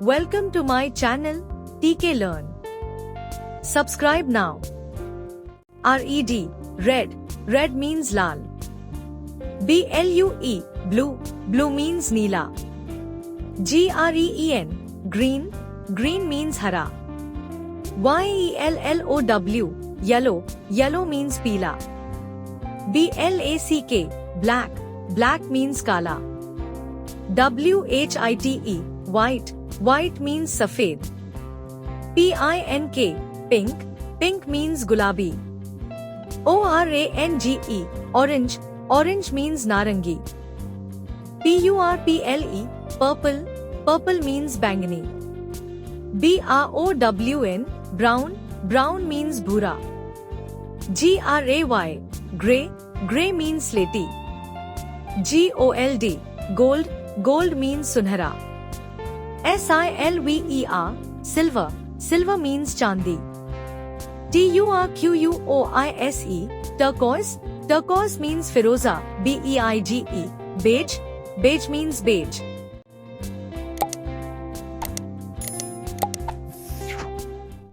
Welcome to my channel, TK Learn. Subscribe now. RED, red, red means lal. BLUE, blue, blue means neela. GREEN, green, green means hara. YELLOW, yellow, yellow means peela. BLACK, black, black means kala. WHITE, white, white means safed. PINK, pink, pink means gulabi. ORANGE, orange, orange means narangi. PURPLE, purple, purple means bangani. BROWN, brown, brown means bhura. GRAY, grey, grey means slaty. GOLD, gold, gold means sunhara. SILVER, silver, silver means chandi. TURQUOISE, turquoise, turquoise means firoza. BEIGE, beige, beige means beige.